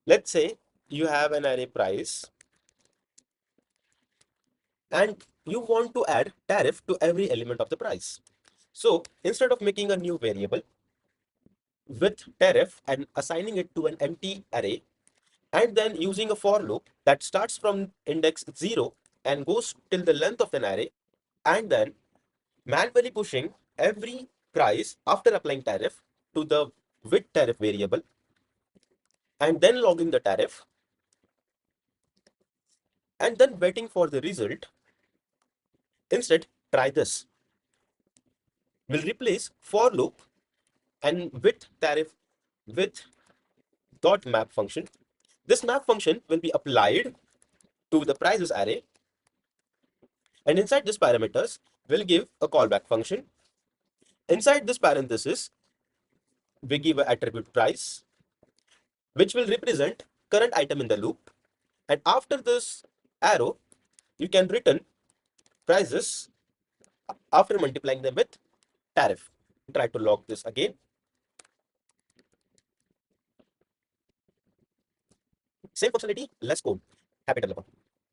Let's say you have an array price and you want to add tariff to every element of the price. So instead of making a new variable with tariff and assigning it to an empty array, and then using a for loop that starts from index 0 and goes till the length of an array, and then manually pushing every price after applying tariff to the with tariff variable, and then logging the tariff, and then waiting for the result. Instead, try this. We'll replace for loop and with tariff with dot map function. This map function will be applied to the prices array, and inside this parameters, we'll give a callback function. Inside this parenthesis, we give an attribute price, which will represent current item in the loop. And after this arrow, you can return prices after multiplying them with tariff. Try to log this again. Same functionality, less code. Happy developer.